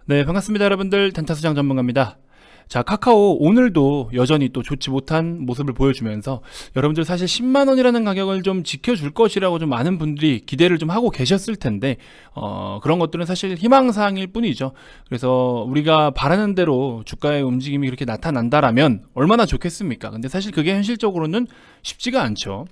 네, 반갑습니다, 여러분들. 덴타수장 전문가입니다. 자, 카카오 오늘도 여전히 또 좋지 못한 모습을 보여주면서 여러분들 사실 10만 원이라는 가격을 좀 지켜줄 것이라고 좀 많은 분들이 기대를 좀 하고 계셨을 텐데 그런 것들은 사실 희망사항일 뿐이죠. 그래서 우리가 바라는 대로 주가의 움직임이 그렇게 나타난다라면 얼마나 좋겠습니까? 근데 사실 그게 현실적으로는 쉽지가 않죠.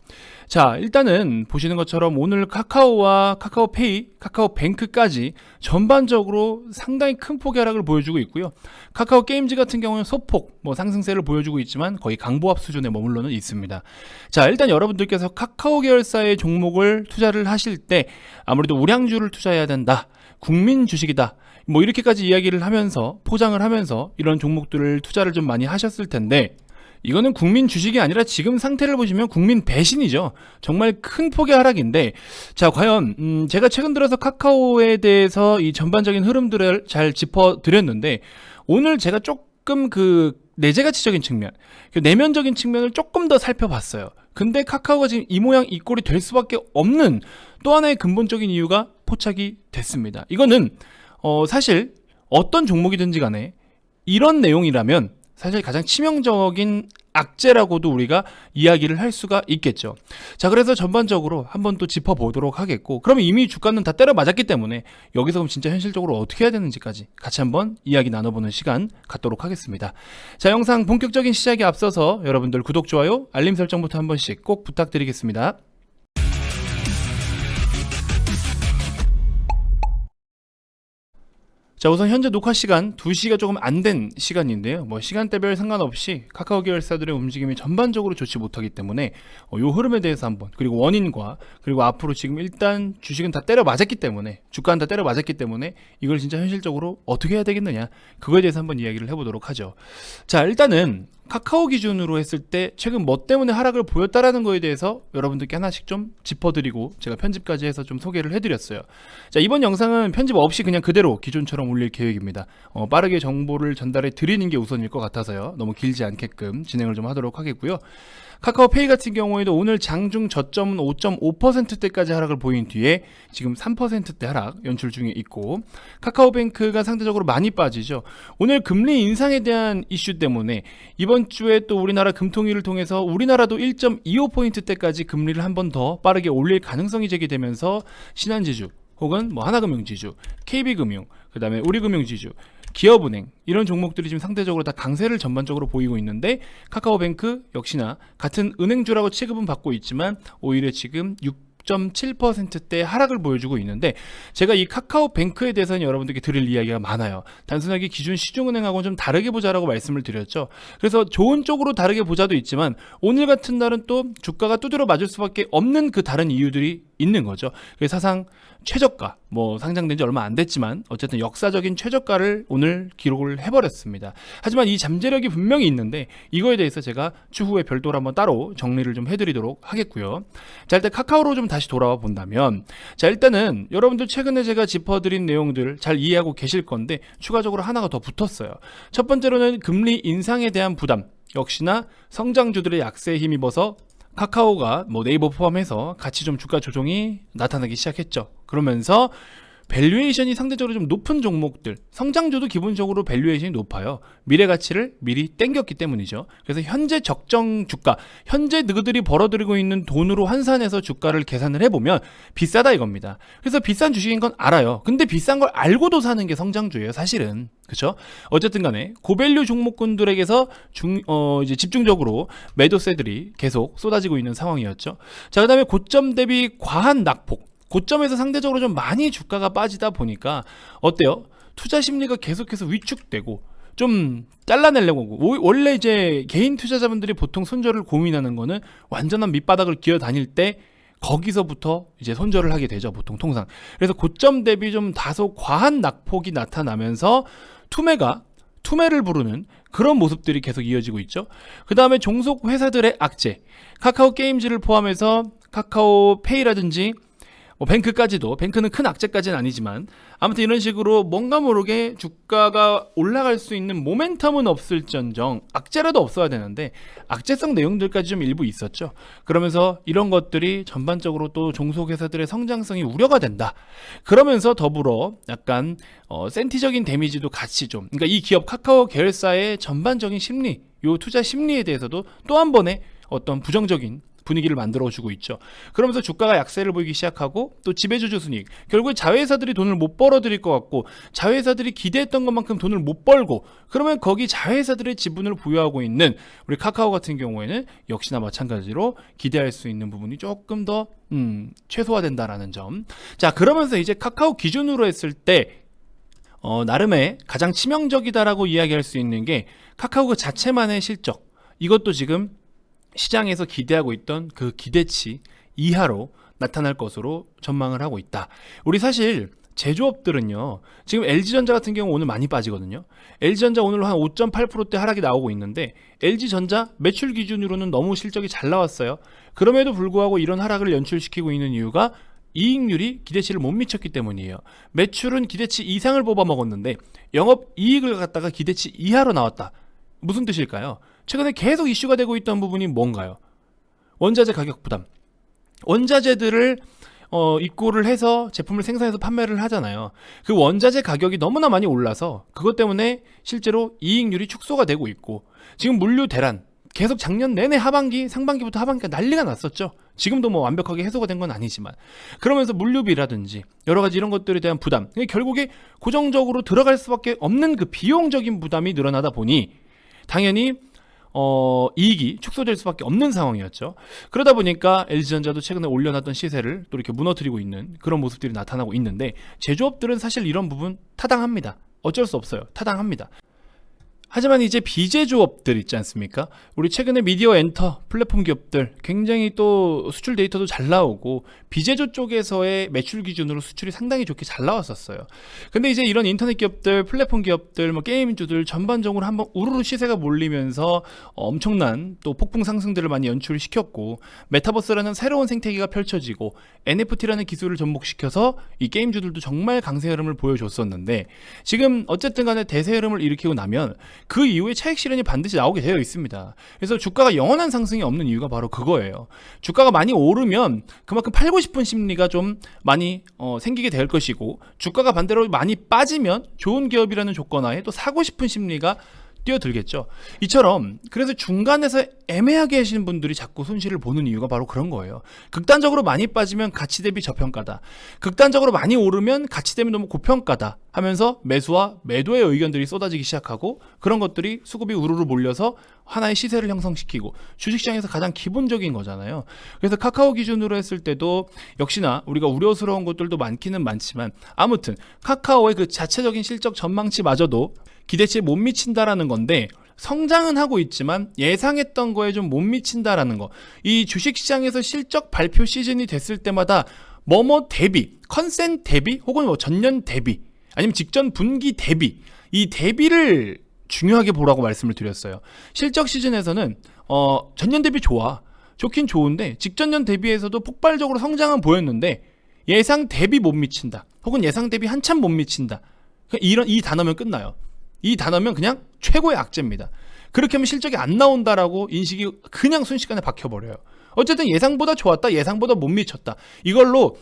자, 일단은 보시는 것처럼 오늘 카카오와 카카오페이, 카카오뱅크까지 전반적으로 상당히 큰 폭의 하락을 보여주고 있고요. 카카오 게임즈 같은 경우는 소폭 상승세를 보여주고 있지만 거의 강보합 수준에 머물러는 있습니다. 자, 일단 여러분들께서 카카오 계열사의 종목을 투자를 하실 때 아무래도 우량주를 투자해야 된다, 국민 주식이다, 이렇게까지 이야기를 하면서 포장을 하면서 이런 종목들을 투자를 좀 많이 하셨을 텐데, 이거는 국민 주식이 아니라 지금 상태를 보시면 국민 배신이죠. 정말 큰 폭의 하락인데, 자, 과연 제가 최근 들어서 카카오에 대해서 이 전반적인 흐름들을 잘 짚어드렸는데, 오늘 제가 조금 내재가치적인 측면, 내면적인 측면을 조금 더 살펴봤어요. 근데 카카오가 지금 이 모양 이 꼴이 될 수밖에 없는 또 하나의 근본적인 이유가 포착이 됐습니다. 이거는 사실 어떤 종목이든지 간에 이런 내용이라면 사실 가장 치명적인 악재라고도 우리가 이야기를 할 수가 있겠죠. 자, 그래서 전반적으로 한번 또 짚어보도록 하겠고, 그러면 이미 주가는 다 때려 맞았기 때문에 여기서 그럼 진짜 현실적으로 어떻게 해야 되는지까지 같이 한번 이야기 나눠보는 시간 갖도록 하겠습니다. 자, 영상 본격적인 시작에 앞서서 여러분들 구독, 좋아요, 알림 설정부터 한 번씩 꼭 부탁드리겠습니다. 자, 우선 현재 녹화 시간 2시가 조금 안 된 시간인데요. 시간대별 상관없이 카카오 계열사들의 움직임이 전반적으로 좋지 못하기 때문에 요 흐름에 대해서 한번, 그리고 원인과, 그리고 앞으로 지금 일단 주식은 다 때려 맞았기 때문에, 주가는 다 때려 맞았기 때문에 이걸 진짜 현실적으로 어떻게 해야 되겠느냐, 그거에 대해서 한번 이야기를 해보도록 하죠. 자, 일단은 카카오 기준으로 했을 때 최근 뭐 때문에 하락을 보였다라는 거에 대해서 여러분들께 하나씩 좀 짚어드리고 제가 편집까지 해서 좀 소개를 해드렸어요. 자, 이번 영상은 편집 없이 그냥 그대로 기존처럼 올릴 계획입니다. 빠르게 정보를 전달해 드리는 게 우선일 것 같아서요. 너무 길지 않게끔 진행을 좀 하도록 하겠고요. 카카오페이 같은 경우에도 오늘 장중 저점은 5.5%대까지 하락을 보인 뒤에 지금 3%대 하락 연출 중에 있고, 카카오뱅크가 상대적으로 많이 빠지죠. 오늘 금리 인상에 대한 이슈 때문에 이번 주에 또 우리나라 금통위를 통해서 우리나라도 1.25%대까지 금리를 한 번 더 빠르게 올릴 가능성이 제기되면서 신한지주 혹은 하나금융지주, KB금융, 그 다음에 우리금융지주, 기업은행, 이런 종목들이 지금 상대적으로 다 강세를 전반적으로 보이고 있는데, 카카오뱅크 역시나 같은 은행주라고 취급은 받고 있지만 오히려 지금 6.7%대 하락을 보여주고 있는데, 제가 이 카카오뱅크에 대해서는 여러분들께 드릴 이야기가 많아요. 단순하게 기존 시중은행하고는 좀 다르게 보자라고 말씀을 드렸죠. 그래서 좋은 쪽으로 다르게 보자도 있지만 오늘 같은 날은 또 주가가 두드려 맞을 수밖에 없는 그 다른 이유들이 있는 거죠. 그래서 사상 최저가, 상장된 지 얼마 안 됐지만 어쨌든 역사적인 최저가를 오늘 기록을 해버렸습니다. 하지만 이 잠재력이 분명히 있는데 이거에 대해서 제가 추후에 별도로 한번 따로 정리를 좀 해드리도록 하겠고요. 자, 일단 카카오로 좀 다시 돌아와 본다면, 자, 일단은 여러분들 최근에 제가 짚어드린 내용들 잘 이해하고 계실 건데 추가적으로 하나가 더 붙었어요. 첫 번째로는 금리 인상에 대한 부담, 역시나 성장주들의 약세에 힘입어서 카카오가 네이버 포함해서 같이 좀 주가 조정이 나타나기 시작했죠. 그러면서 밸류에이션이 상대적으로 좀 높은 종목들, 성장주도 기본적으로 밸류에이션이 높아요. 미래 가치를 미리 땡겼기 때문이죠. 그래서 현재 적정 주가, 현재 그들이 벌어들이고 있는 돈으로 환산해서 주가를 계산을 해보면 비싸다 이겁니다. 그래서 비싼 주식인 건 알아요. 근데 비싼 걸 알고도 사는 게 성장주예요, 사실은. 그렇죠? 어쨌든 간에 고밸류 종목군들에게서 이제 집중적으로 매도세들이 계속 쏟아지고 있는 상황이었죠. 자, 그다음에 고점 대비 과한 낙폭, 고점에서 상대적으로 좀 많이 주가가 빠지다 보니까 어때요? 투자 심리가 계속해서 위축되고 좀 잘라내려고 하고, 원래 이제 개인 투자자분들이 보통 손절을 고민하는 거는 완전한 밑바닥을 기어 다닐 때 거기서부터 이제 손절을 하게 되죠, 보통 통상. 그래서 고점 대비 좀 다소 과한 낙폭이 나타나면서 투매를 부르는 그런 모습들이 계속 이어지고 있죠. 그 다음에 종속 회사들의 악재, 카카오 게임즈를 포함해서 카카오페이라든지 뭐 뱅크까지도, 뱅크는 큰 악재까지는 아니지만 아무튼 이런 식으로 뭔가 모르게 주가가 올라갈 수 있는 모멘텀은 없을지언정 악재라도 없어야 되는데 악재성 내용들까지 좀 일부 있었죠. 그러면서 이런 것들이 전반적으로 또 종속회사들의 성장성이 우려가 된다. 그러면서 더불어 약간 센티적인 데미지도 같이 좀, 그러니까 이 기업 카카오 계열사의 전반적인 심리, 요 투자 심리에 대해서도 또 한 번의 어떤 부정적인 분위기를 만들어주고 있죠. 그러면서 주가가 약세를 보이기 시작하고 또 지배주주 순이익, 결국에 자회사들이 돈을 못 벌어들일 것 같고 자회사들이 기대했던 것만큼 돈을 못 벌고 그러면 거기 자회사들의 지분을 보유하고 있는 우리 카카오 같은 경우에는 역시나 마찬가지로 기대할 수 있는 부분이 조금 더 최소화된다라는 점. 자, 그러면서 이제 카카오 기준으로 했을 때 나름의 가장 치명적이다라고 이야기할 수 있는 게 카카오 그 자체만의 실적, 이것도 지금 시장에서 기대하고 있던 그 기대치 이하로 나타날 것으로 전망을 하고 있다. 우리 사실 제조업들은요, 지금 LG전자 같은 경우 오늘 많이 빠지거든요. LG전자 오늘 한 5.8%대 하락이 나오고 있는데 LG전자 매출 기준으로는 너무 실적이 잘 나왔어요. 그럼에도 불구하고 이런 하락을 연출시키고 있는 이유가 이익률이 기대치를 못 미쳤기 때문이에요. 매출은 기대치 이상을 뽑아먹었는데 영업이익을 갖다가 기대치 이하로 나왔다. 무슨 뜻일까요? 최근에 계속 이슈가 되고 있던 부분이 뭔가요? 원자재 가격 부담. 원자재들을 입고를 해서 제품을 생산해서 판매를 하잖아요. 그 원자재 가격이 너무나 많이 올라서 그것 때문에 실제로 이익률이 축소가 되고 있고, 지금 물류 대란 계속 작년 내내 하반기, 상반기부터 하반기가 난리가 났었죠. 지금도 뭐 완벽하게 해소가 된 건 아니지만, 그러면서 물류비라든지 여러 가지 이런 것들에 대한 부담, 결국에 고정적으로 들어갈 수밖에 없는 그 비용적인 부담이 늘어나다 보니 당연히 이익이 축소될 수밖에 없는 상황이었죠. 그러다 보니까 LG전자도 최근에 올려놨던 시세를 또 이렇게 무너뜨리고 있는 그런 모습들이 나타나고 있는데, 제조업들은 사실 이런 부분 타당합니다. 어쩔 수 없어요. 타당합니다. 하지만 이제 비제조업들 있지 않습니까? 우리 최근에 미디어 엔터 플랫폼 기업들 굉장히 또 수출 데이터도 잘 나오고 비제조 쪽에서의 매출 기준으로 수출이 상당히 좋게 잘 나왔었어요. 근데 이제 이런 인터넷 기업들, 플랫폼 기업들, 뭐 게임주들 전반적으로 한번 우르르 시세가 몰리면서 엄청난 또 폭풍 상승들을 많이 연출을 시켰고, 메타버스라는 새로운 생태계가 펼쳐지고 NFT라는 기술을 접목시켜서 이 게임주들도 정말 강세 흐름을 보여줬었는데, 지금 어쨌든 간에 대세 흐름을 일으키고 나면 그 이후에 차익 실현이 반드시 나오게 되어 있습니다. 그래서 주가가 영원한 상승이 없는 이유가 바로 그거예요. 주가가 많이 오르면 그만큼 팔고 싶은 심리가 좀 많이 생기게 될 것이고, 주가가 반대로 많이 빠지면 좋은 기업이라는 조건하에 또 사고 싶은 심리가 뛰어들겠죠. 이처럼 그래서 중간에서 애매하게 하시는 분들이 자꾸 손실을 보는 이유가 바로 그런 거예요. 극단적으로 많이 빠지면 가치 대비 저평가다, 극단적으로 많이 오르면 가치 대비 너무 고평가다 하면서 매수와 매도의 의견들이 쏟아지기 시작하고, 그런 것들이 수급이 우르르 몰려서 하나의 시세를 형성시키고 주식시장에서 가장 기본적인 거잖아요. 그래서 카카오 기준으로 했을 때도 역시나 우리가 우려스러운 것들도 많기는 많지만, 아무튼 카카오의 그 자체적인 실적 전망치마저도 기대치에 못 미친다라는 건데, 성장은 하고 있지만 예상했던 거에 좀 못 미친다라는 거. 이 주식시장에서 실적 발표 시즌이 됐을 때마다 뭐뭐 대비, 컨센 대비, 혹은 뭐 전년 대비, 아니면 직전 분기 대비, 이 대비를 중요하게 보라고 말씀을 드렸어요. 실적 시즌에서는 전년 대비 좋긴 좋은데 직전년 대비에서도 폭발적으로 성장은 보였는데 예상 대비 못 미친다, 혹은 예상 대비 한참 못 미친다, 이 단어면 끝나요. 이 단어면 그냥 최고의 악재입니다. 그렇게 하면 실적이 안 나온다라고 인식이 그냥 순식간에 박혀버려요. 어쨌든 예상보다 좋았다, 예상보다 못 미쳤다, 이걸로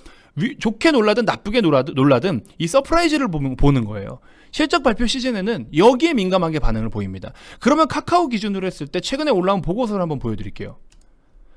좋게 놀라든 나쁘게 놀라든 이 서프라이즈를 보는 거예요. 실적 발표 시즌에는 여기에 민감하게 반응을 보입니다. 그러면 카카오 기준으로 했을 때 최근에 올라온 보고서를 한번 보여드릴게요.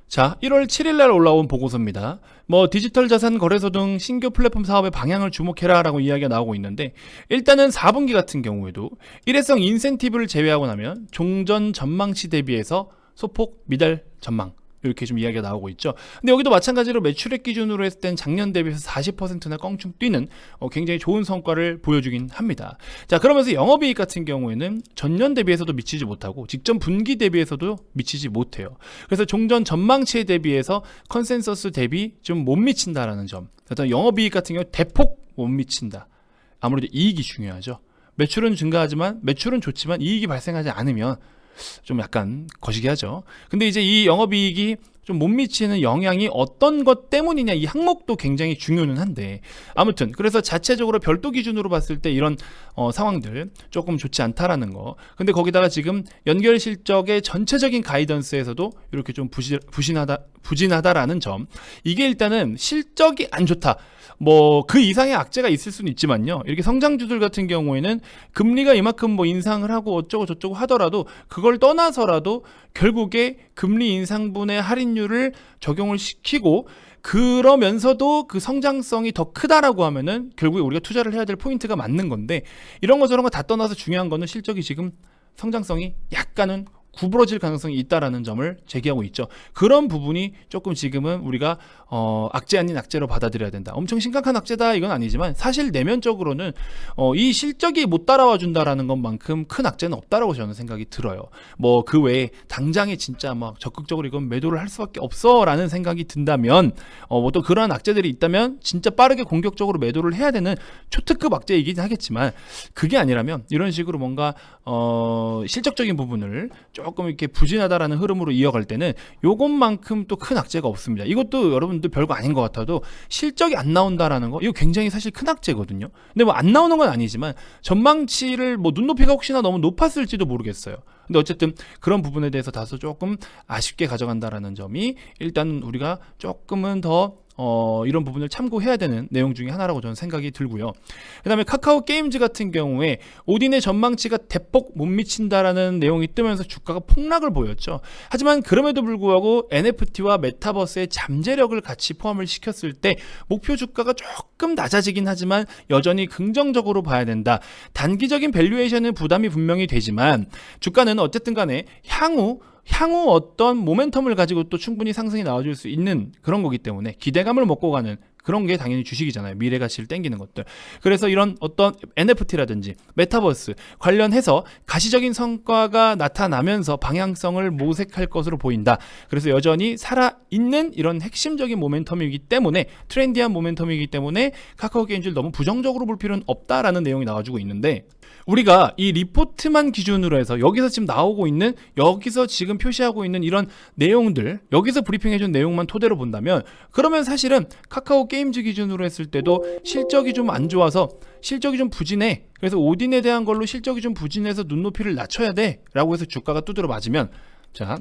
자, 1월 7일날 올라온 보고서입니다. 뭐 디지털 자산 거래소 등 신규 플랫폼 사업의 방향을 주목해라 라고 이야기가 나오고 있는데, 일단은 4분기 같은 경우에도 일회성 인센티브를 제외하고 나면 종전 전망치 대비해서 소폭 미달 전망, 이렇게 좀 이야기가 나오고 있죠. 근데 여기도 마찬가지로 매출액 기준으로 했을 땐 작년 대비해서 40%나 껑충 뛰는 굉장히 좋은 성과를 보여주긴 합니다. 자, 그러면서 영업이익 같은 경우에는 전년 대비해서도 미치지 못하고 직전 분기 대비해서도 미치지 못해요. 그래서 종전 전망치에 대비해서 컨센서스 대비 좀 못 미친다라는 점. 일단 영업이익 같은 경우 대폭 못 미친다. 아무래도 이익이 중요하죠. 매출은 증가하지만, 매출은 좋지만 이익이 발생하지 않으면 좀 약간 거시기 하죠. 근데 이제 이 영업이익이 좀 못 미치는 영향이 어떤 것 때문이냐, 이 항목도 굉장히 중요는 한데, 아무튼 그래서 자체적으로 별도 기준으로 봤을 때 이런 상황들 조금 좋지 않다라는 거. 근데 거기다가 지금 연결 실적의 전체적인 가이던스에서도 이렇게 좀 부진하다라는 점, 이게 일단은 실적이 안 좋다, 뭐 그 이상의 악재가 있을 수는 있지만요, 이렇게 성장주들 같은 경우에는 금리가 이만큼 뭐 인상을 하고 어쩌고 저쩌고 하더라도 그걸 떠나서라도 결국에 금리 인상분의 할인율을 적용을 시키고, 그러면서도 그 성장성이 더 크다라고 하면은 결국에 우리가 투자를 해야 될 포인트가 맞는 건데, 이런 거 저런 거 다 떠나서 중요한 거는 실적이 지금 성장성이 약간은 구부러질 가능성이 있다라는 점을 제기하고 있죠. 그런 부분이 조금 지금은 우리가 악재 아닌 악재로 받아들여야 된다. 엄청 심각한 악재다 이건 아니지만, 사실 내면적으로는 이 실적이 못 따라와 준다라는 것만큼 큰 악재는 없다라고 저는 생각이 들어요. 뭐 그 외에 당장에 진짜 막 적극적으로 이건 매도를 할 수밖에 없어라는 생각이 든다면, 뭐 또 그런 악재들이 있다면 진짜 빠르게 공격적으로 매도를 해야 되는 초특급 악재이긴 하겠지만, 그게 아니라면 이런 식으로 뭔가 실적적인 부분을 조금 이렇게 부진하다라는 흐름으로 이어갈 때는 요것만큼 또 큰 악재가 없습니다. 이것도 여러분들 별거 아닌 것 같아도 실적이 안 나온다라는 거, 이거 굉장히 사실 큰 악재거든요. 근데 뭐 안 나오는 건 아니지만 전망치를 뭐 눈높이가 혹시나 너무 높았을지도 모르겠어요. 근데 어쨌든 그런 부분에 대해서 다소 조금 아쉽게 가져간다라는 점이 일단 우리가 조금은 더 이런 부분을 참고해야 되는 내용 중에 하나라고 저는 생각이 들고요. 그 다음에 카카오 게임즈 같은 경우에 오딘의 전망치가 대폭 못 미친다라는 내용이 뜨면서 주가가 폭락을 보였죠. 하지만 그럼에도 불구하고 NFT와 메타버스의 잠재력을 같이 포함을 시켰을 때 목표 주가가 조금 낮아지긴 하지만 여전히 긍정적으로 봐야 된다. 단기적인 밸류에이션은 부담이 분명히 되지만 주가는 어쨌든 간에 향후 어떤 모멘텀을 가지고 또 충분히 상승이 나와줄 수 있는 그런 거기 때문에 기대감을 먹고 가는 그런 게 당연히 주식이잖아요. 미래 가치를 땡기는 것들. 그래서 이런 어떤 NFT라든지 메타버스 관련해서 가시적인 성과가 나타나면서 방향성을 모색할 것으로 보인다. 그래서 여전히 살아있는 이런 핵심적인 모멘텀이기 때문에, 트렌디한 모멘텀이기 때문에 카카오 게임즈를 너무 부정적으로 볼 필요는 없다라는 내용이 나와주고 있는데, 우리가 이 리포트만 기준으로 해서 여기서 지금 나오고 있는, 여기서 지금 표시하고 있는 이런 내용들, 여기서 브리핑해준 내용만 토대로 본다면, 그러면 사실은 카카오 게임즈 기준으로 했을 때도 실적이 좀 안 좋아서 실적이 좀 부진해, 그래서 오딘에 대한 걸로 실적이 좀 부진해서 눈높이를 낮춰야 돼 라고 해서 주가가 두드러 맞으면, 자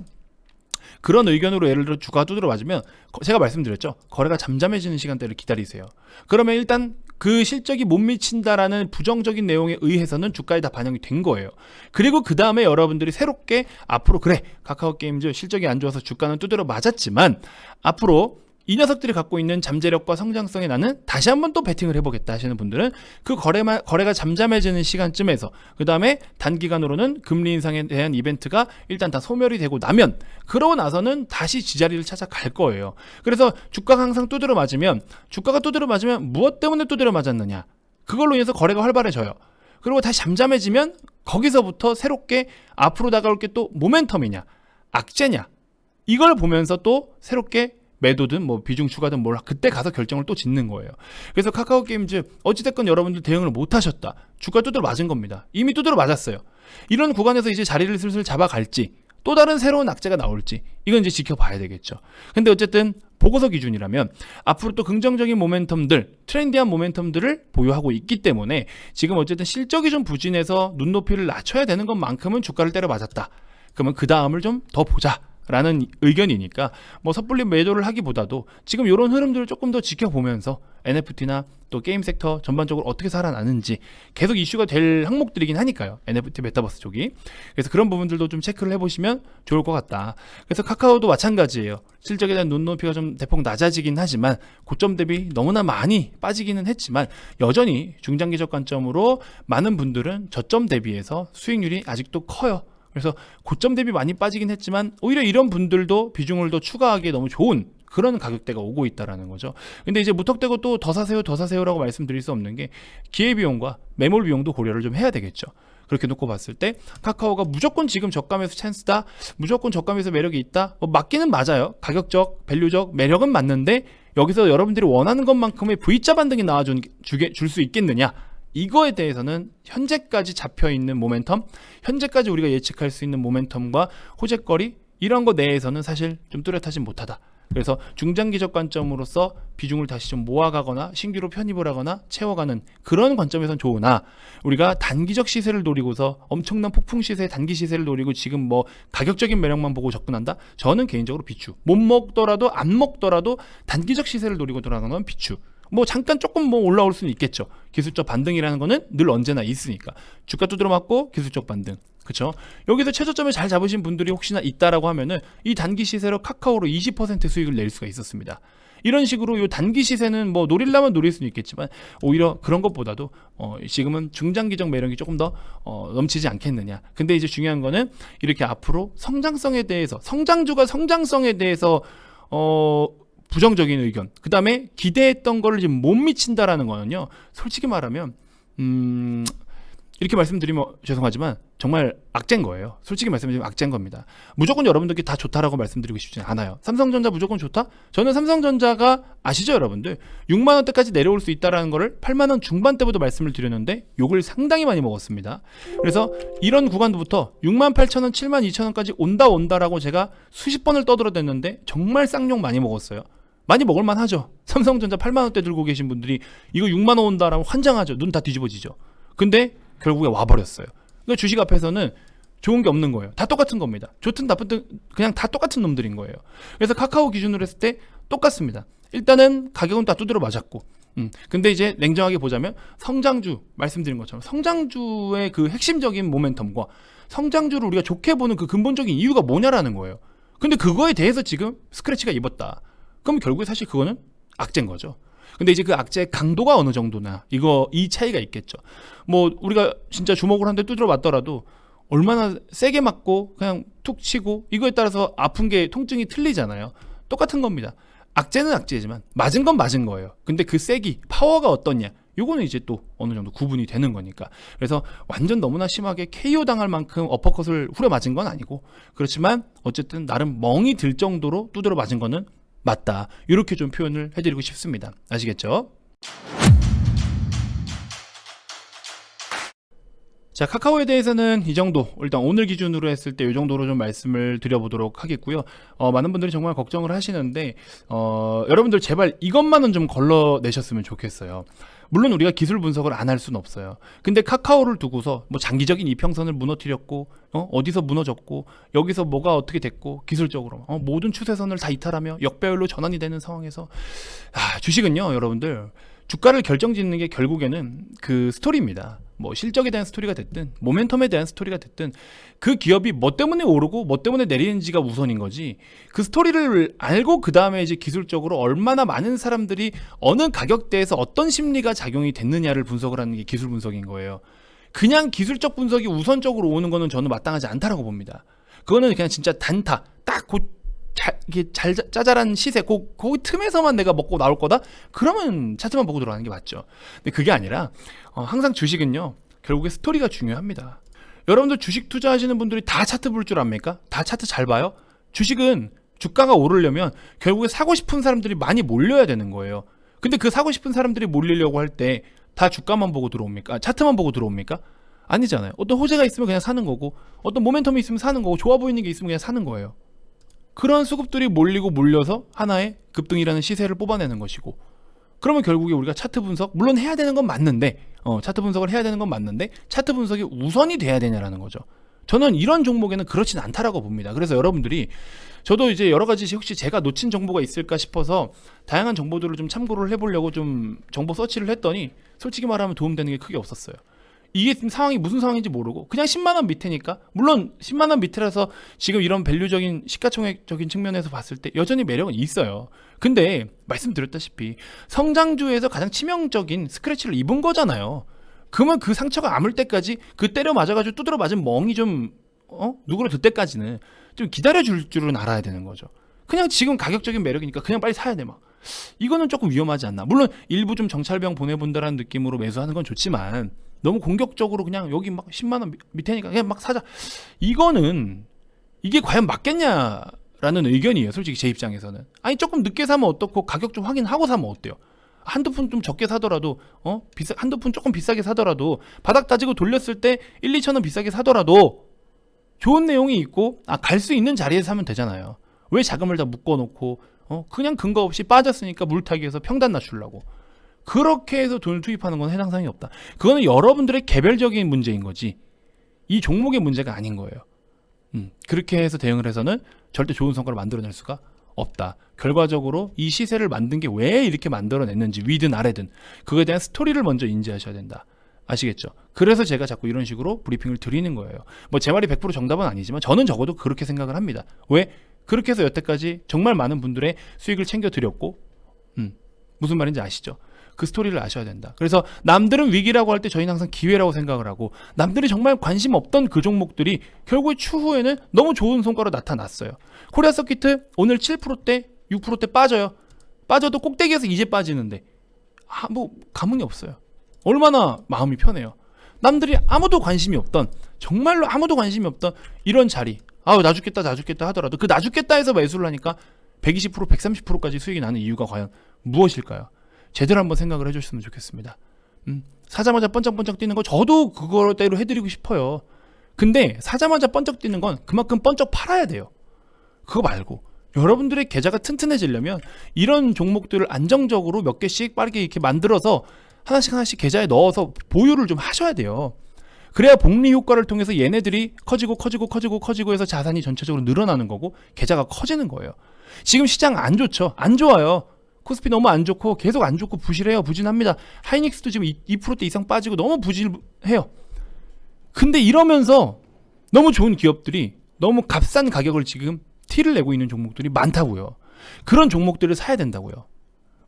그런 의견으로 예를 들어 주가가 두드러 맞으면 제가 말씀드렸죠. 거래가 잠잠해지는 시간대를 기다리세요. 그러면 일단 그 실적이 못 미친다라는 부정적인 내용에 의해서는 주가에 다 반영이 된 거예요. 그리고 그 다음에 여러분들이 새롭게 앞으로, 그래 카카오 게임즈 실적이 안 좋아서 주가는 두드러 맞았지만 앞으로 이 녀석들이 갖고 있는 잠재력과 성장성에 나는 다시 한번 또 베팅을 해보겠다 하시는 분들은 그 거래가 잠잠해지는 시간쯤에서, 그 다음에 단기간으로는 금리 인상에 대한 이벤트가 일단 다 소멸이 되고 나면, 그러고 나서는 다시 지자리를 찾아갈 거예요. 그래서 주가가 항상 두드러 맞으면, 주가가 두드러 맞으면 무엇 때문에 두드러 맞았느냐, 그걸로 인해서 거래가 활발해져요. 그리고 다시 잠잠해지면 거기서부터 새롭게 앞으로 다가올 게 또 모멘텀이냐 악재냐, 이걸 보면서 또 새롭게 매도든 뭐 비중 추가든 뭘 그때 가서 결정을 또 짓는 거예요. 그래서 카카오 게임즈 어찌됐건 여러분들 대응을 못 하셨다, 주가 두드러 맞은 겁니다. 이미 두드러 맞았어요. 이런 구간에서 이제 자리를 슬슬 잡아갈지 또 다른 새로운 악재가 나올지, 이건 이제 지켜봐야 되겠죠. 근데 어쨌든 보고서 기준이라면 앞으로 또 긍정적인 모멘텀들, 트렌디한 모멘텀들을 보유하고 있기 때문에 지금 어쨌든 실적이 좀 부진해서 눈높이를 낮춰야 되는 것만큼은 주가를 때려 맞았다. 그러면 그 다음을 좀 더 보자 라는 의견이니까 뭐 섣불리 매도를 하기보다도 지금 이런 흐름들을 조금 더 지켜보면서 NFT나 또 게임 섹터 전반적으로 어떻게 살아나는지 계속 이슈가 될 항목들이긴 하니까요. NFT 메타버스 쪽이. 그래서 그런 부분들도 좀 체크를 해보시면 좋을 것 같다. 그래서 카카오도 마찬가지예요. 실적에 대한 눈높이가 좀 대폭 낮아지긴 하지만 고점 대비 너무나 많이 빠지기는 했지만 여전히 중장기적 관점으로 많은 분들은 저점 대비해서 수익률이 아직도 커요. 그래서 고점 대비 많이 빠지긴 했지만 오히려 이런 분들도 비중을 더 추가하기에 너무 좋은 그런 가격대가 오고 있다라는 거죠. 근데 이제 무턱대고 또 더 사세요라고 말씀드릴 수 없는 게 기회비용과 매몰 비용도 고려를 좀 해야 되겠죠. 그렇게 놓고 봤을 때 카카오가 무조건 지금 저가에서 찬스다, 무조건 저가에서 매력이 있다, 맞기는 맞아요. 가격적, 밸류적 매력은 맞는데 여기서 여러분들이 원하는 것만큼의 V자 반등이 나와줄 수 있겠느냐, 이거에 대해서는 현재까지 잡혀있는 모멘텀, 현재까지 우리가 예측할 수 있는 모멘텀과 호재거리, 이런 거 내에서는 사실 좀 뚜렷하지 못하다. 그래서 중장기적 관점으로서 비중을 다시 좀 모아가거나 신규로 편입을 하거나 채워가는 그런 관점에선 좋으나, 우리가 단기적 시세를 노리고서 엄청난 폭풍 시세, 단기 시세를 노리고 지금 뭐 가격적인 매력만 보고 접근한다? 저는 개인적으로 비추. 못 먹더라도 안 먹더라도 단기적 시세를 노리고 돌아가는 건 비추. 뭐 잠깐 조금 뭐 올라올 수는 있겠죠. 기술적 반등이라는 거는 늘 언제나 있으니까. 주가 두드러 맞고 기술적 반등. 그렇죠? 여기서 최저점을 잘 잡으신 분들이 혹시나 있다라고 하면은 이 단기 시세로 카카오로 20% 수익을 낼 수가 있었습니다. 이런 식으로 이 단기 시세는 뭐 노리려면 노릴 수는 있겠지만, 오히려 그런 것보다도 지금은 중장기적 매력이 조금 더 넘치지 않겠느냐. 근데 이제 중요한 거는 이렇게 앞으로 성장성에 대해서, 성장주가 성장성에 대해서 부정적인 의견, 그 다음에 기대했던 거를 지금 못 미친다라는 거는요, 솔직히 말하면 이렇게 말씀드리면 죄송하지만 정말 악재인 거예요. 솔직히 말씀드리면 악재인 겁니다. 무조건 여러분들께 다 좋다라고 말씀드리고 싶지는 않아요. 삼성전자 무조건 좋다? 저는 삼성전자가 아시죠 여러분들? 6만원대까지 내려올 수 있다는 거를 8만원 중반대부터 말씀을 드렸는데 욕을 상당히 많이 먹었습니다. 그래서 이런 구간부터 68,000원, 72,000원까지 온다라고 제가 수십 번을 떠들어댔는데 정말 쌍욕 많이 먹었어요. 많이 먹을만 하죠. 삼성전자 8만원대 들고 계신 분들이 이거 6만원 온다라고 환장하죠. 눈 다 뒤집어지죠. 근데 결국에 와버렸어요. 그러니까 주식 앞에서는 좋은 게 없는 거예요. 다 똑같은 겁니다. 좋든 나쁘든 그냥 다 똑같은 놈들인 거예요. 그래서 카카오 기준으로 했을 때 똑같습니다. 일단은 가격은 다 두드려 맞았고, 근데 이제 냉정하게 보자면 성장주, 말씀드린 것처럼 성장주의 그 핵심적인 모멘텀과 성장주를 우리가 좋게 보는 그 근본적인 이유가 뭐냐라는 거예요. 근데 그거에 대해서 지금 스크래치가 입었다. 그럼 결국에 사실 그거는 악재인 거죠. 근데 이제 그 악재의 강도가 어느 정도나 이 차이가 있겠죠. 뭐 우리가 진짜 주먹을 한 대 두드려 맞더라도 얼마나 세게 맞고 그냥 툭 치고 이거에 따라서 아픈 게 통증이 틀리잖아요. 똑같은 겁니다. 악재는 악재지만 맞은 건 맞은 거예요. 근데 그 세기, 파워가 어떠냐, 요거는 이제 또 어느 정도 구분이 되는 거니까. 그래서 완전 너무나 심하게 KO 당할 만큼 어퍼컷을 후려 맞은 건 아니고, 그렇지만 어쨌든 나름 멍이 들 정도로 두드려 맞은 거는 맞다. 이렇게 좀 표현을 해드리고 싶습니다. 아시겠죠? 자, 카카오에 대해서는 이 정도, 일단 오늘 기준으로 했을 때 이 정도로 좀 말씀을 드려보도록 하겠고요. 많은 분들이 정말 걱정을 하시는데 여러분들 제발 이것만은 좀 걸러내셨으면 좋겠어요. 물론 우리가 기술 분석을 안 할 수는 없어요. 근데 카카오를 두고서 뭐 장기적인 이평선을 무너뜨렸고, 어디서 무너졌고, 여기서 뭐가 어떻게 됐고, 기술적으로 모든 추세선을 다 이탈하며 역배열로 전환이 되는 상황에서 주식은요, 여러분들 주가를 결정짓는 게 결국에는 그 스토리입니다. 뭐 실적에 대한 스토리가 됐든 모멘텀에 대한 스토리가 됐든 그 기업이 뭐 때문에 오르고 뭐 때문에 내리는지가 우선인 거지, 그 스토리를 알고 그 다음에 이제 기술적으로 얼마나 많은 사람들이 어느 가격대에서 어떤 심리가 작용이 됐느냐를 분석을 하는 게 기술 분석인 거예요. 그냥 기술적 분석이 우선적으로 오는 거는 저는 마땅하지 않다라고 봅니다. 그거는 그냥 진짜 단타 딱 이게 짜잘한 시세 그 틈에서만 내가 먹고 나올 거다? 그러면 차트만 보고 들어가는 게 맞죠. 근데 그게 아니라 항상 주식은요, 결국에 스토리가 중요합니다. 여러분들 주식 투자하시는 분들이 다 차트 볼 줄 압니까? 다 차트 잘 봐요? 주식은 주가가 오르려면 결국에 사고 싶은 사람들이 많이 몰려야 되는 거예요. 근데 그 사고 싶은 사람들이 몰리려고 할 때 다 주가만 보고 들어옵니까? 차트만 보고 들어옵니까? 아니잖아요. 어떤 호재가 있으면 그냥 사는 거고, 어떤 모멘텀이 있으면 사는 거고, 좋아 보이는 게 있으면 그냥 사는 거예요. 그런 수급들이 몰려서 하나의 급등이라는 시세를 뽑아내는 것이고, 그러면 결국에 우리가 차트 분석, 물론 해야 되는 건 맞는데, 차트 분석을 해야 되는 건 맞는데, 차트 분석이 우선이 돼야 되냐라는 거죠. 저는 이런 종목에는 그렇진 않다라고 봅니다. 그래서 여러분들이, 저도 이제 여러 가지 혹시 제가 놓친 정보가 있을까 싶어서 다양한 정보들을 좀 참고를 해보려고 좀 정보 서치를 했더니, 솔직히 말하면 도움되는 게 크게 없었어요. 이게 지금 상황이 무슨 상황인지 모르고 그냥 10만원 밑에니까, 물론 10만원 밑이라서 지금 이런 밸류적인 시가총액적인 측면에서 봤을 때 여전히 매력은 있어요. 근데 말씀드렸다시피 성장주에서 가장 치명적인 스크래치를 입은 거잖아요. 그러면 그 상처가 아물 때까지, 그 때려 맞아가지고 두드려 맞은 멍이 좀 누그러들 때까지는 좀 기다려줄 줄은 알아야 되는 거죠. 그냥 지금 가격적인 매력이니까 그냥 빨리 사야 돼 막. 이거는 조금 위험하지 않나. 물론 일부 좀 정찰병 보내본다라는 느낌으로 매수하는 건 좋지만, 너무 공격적으로 그냥 여기 막 10만원 밑에니까 그냥 막 사자, 이거는 이게 과연 맞겠냐라는 의견이에요. 솔직히 제 입장에서는. 아니 조금 늦게 사면 어떻고, 가격 좀 확인하고 사면 어때요? 한두 푼 좀 적게 사더라도, 한두 푼 조금 비싸게 사더라도, 바닥 따지고 돌렸을 때 1, 2천원 비싸게 사더라도 좋은 내용이 있고 갈 수 있는 자리에서 하면 되잖아요. 왜 자금을 다 묶어놓고 그냥 근거 없이 빠졌으니까 물타기해서 평단 낮추려고 그렇게 해서 돈을 투입하는 건 해당 사항이 없다. 그거는 여러분들의 개별적인 문제인 거지 이 종목의 문제가 아닌 거예요. 그렇게 해서 대응을 해서는 절대 좋은 성과를 만들어낼 수가 없다. 결과적으로 이 시세를 만든 게 왜 이렇게 만들어냈는지 위든 아래든 그거에 대한 스토리를 먼저 인지하셔야 된다. 아시겠죠? 그래서 제가 자꾸 이런 식으로 브리핑을 드리는 거예요. 뭐 제 말이 100% 정답은 아니지만 저는 적어도 그렇게 생각을 합니다. 왜? 그렇게 해서 여태까지 정말 많은 분들의 수익을 챙겨드렸고 무슨 말인지 아시죠? 그 스토리를 아셔야 된다. 그래서 남들은 위기라고 할 때 저희는 항상 기회라고 생각을 하고 남들이 정말 관심 없던 그 종목들이 결국에 추후에는 너무 좋은 성과로 나타났어요. 코리아 서킷 오늘 7%대 6%대 빠져요. 빠져도 꼭대기에서 이제 빠지는데 뭐 감흥이 없어요. 얼마나 마음이 편해요. 남들이 아무도 관심이 없던 정말로 아무도 관심이 없던 이런 자리 나 죽겠다 하더라도 그 나 죽겠다 해서 매수를 하니까 120% 130%까지 수익이 나는 이유가 과연 무엇일까요? 제대로 한번 생각을 해주셨으면 좋겠습니다. 사자마자 번쩍번쩍 뛰는 거 저도 그거대로 해드리고 싶어요. 근데 사자마자 번쩍 뛰는 건 그만큼 번쩍 팔아야 돼요. 그거 말고 여러분들의 계좌가 튼튼해지려면 이런 종목들을 안정적으로 몇 개씩 빠르게 이렇게 만들어서 하나씩 계좌에 넣어서 보유를 좀 하셔야 돼요. 그래야 복리 효과를 통해서 얘네들이 커지고 해서 자산이 전체적으로 늘어나는 거고 계좌가 커지는 거예요. 지금 시장 안 좋죠. 안 좋아요. 코스피 너무 안 좋고 계속 안 좋고 부실해요. 부진합니다. 하이닉스도 지금 2% 이상 빠지고 너무 부진해요. 근데 이러면서 너무 좋은 기업들이 너무 값싼 가격을 지금 티를 내고 있는 종목들이 많다고요. 그런 종목들을 사야 된다고요.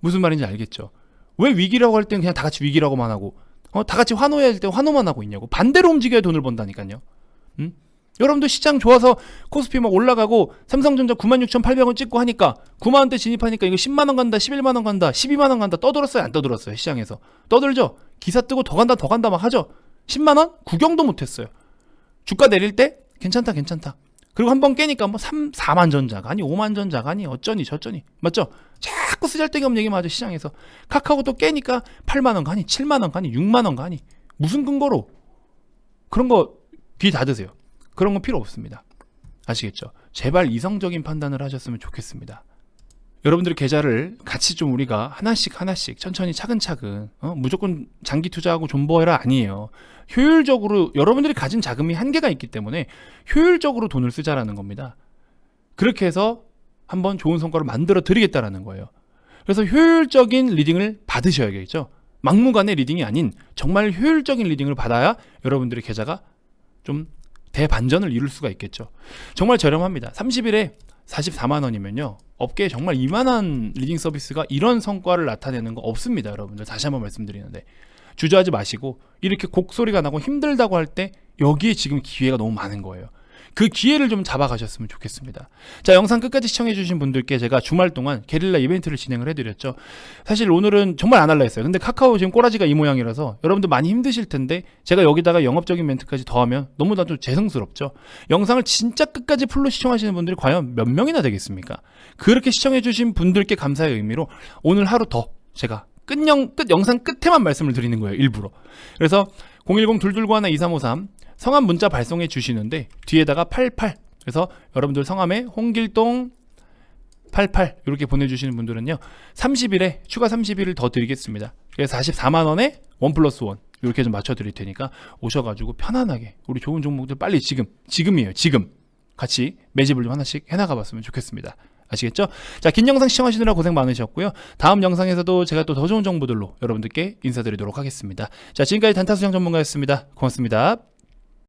무슨 말인지 알겠죠? 왜 위기라고 할 때는 그냥 다 같이 위기라고만 하고 다 같이 환호해야 할 때 환호만 하고 있냐고. 반대로 움직여야 돈을 번다니까요. 여러분들 시장 좋아서 코스피 막 올라가고 삼성전자 96,800원 찍고 하니까 9만원대 진입하니까 이거 10만원 간다 11만원 간다 12만원 간다 떠들었어요 안 떠들었어요? 시장에서 떠들죠. 기사 뜨고 더 간다 막 하죠. 10만원? 구경도 못했어요. 주가 내릴 때 괜찮다 그리고 한번 깨니까 뭐 4만 전자가 아니 5만 전자가 아니 어쩌니 저쩌니 맞죠? 자꾸 쓰잘데기 없는 얘기만 하죠. 시장에서 카카오 또 깨니까 8만원 가니 7만원 가니 6만원 가니 무슨 근거로 그런 거 귀 닫으세요. 그런 건 필요 없습니다. 아시겠죠? 제발 이성적인 판단을 하셨으면 좋겠습니다. 여러분들의 계좌를 같이 좀 우리가 하나씩 천천히 차근차근 무조건 장기 투자하고 존버해라 아니에요. 효율적으로 여러분들이 가진 자금이 한계가 있기 때문에 효율적으로 돈을 쓰자라는 겁니다. 그렇게 해서 한번 좋은 성과를 만들어 드리겠다라는 거예요. 그래서 효율적인 리딩을 받으셔야겠죠. 막무가내 리딩이 아닌 정말 효율적인 리딩을 받아야 여러분들의 계좌가 좀 대반전을 이룰 수가 있겠죠. 정말 저렴합니다. 30일에 44만 원이면요. 업계에 정말 이만한 리딩 서비스가 이런 성과를 나타내는 거 없습니다. 여러분들 다시 한번 말씀드리는데 주저하지 마시고 이렇게 곡소리가 나고 힘들다고 할 때 여기에 지금 기회가 너무 많은 거예요. 그 기회를 좀 잡아가셨으면 좋겠습니다. 자, 영상 끝까지 시청해주신 분들께 제가 주말 동안 게릴라 이벤트를 진행을 해드렸죠. 사실 오늘은 정말 안 할라 했어요. 근데 카카오 지금 꼬라지가 이 모양이라서 여러분들 많이 힘드실 텐데 제가 여기다가 영업적인 멘트까지 더하면 너무나도 죄송스럽죠. 영상을 진짜 끝까지 풀로 시청하시는 분들이 과연 몇 명이나 되겠습니까? 그렇게 시청해주신 분들께 감사의 의미로 오늘 하루 더 제가 끝 영상 끝에만 말씀을 드리는 거예요. 일부러. 그래서 010-229-1-2353 성함 문자 발송해 주시는데 뒤에다가 88 그래서 여러분들 성함에 홍길동 88 이렇게 보내주시는 분들은요 30일에 추가 30일을 더 드리겠습니다. 그래서 44만원에 1+1 이렇게 좀 맞춰 드릴 테니까 오셔가지고 편안하게 우리 좋은 종목들 빨리 지금이에요. 지금 같이 매집을 좀 하나씩 해나가 봤으면 좋겠습니다. 아시겠죠? 자, 긴 영상 시청하시느라 고생 많으셨고요. 다음 영상에서도 제가 또 더 좋은 정보들로 여러분들께 인사드리도록 하겠습니다. 자, 지금까지 단타수장 전문가였습니다. 고맙습니다.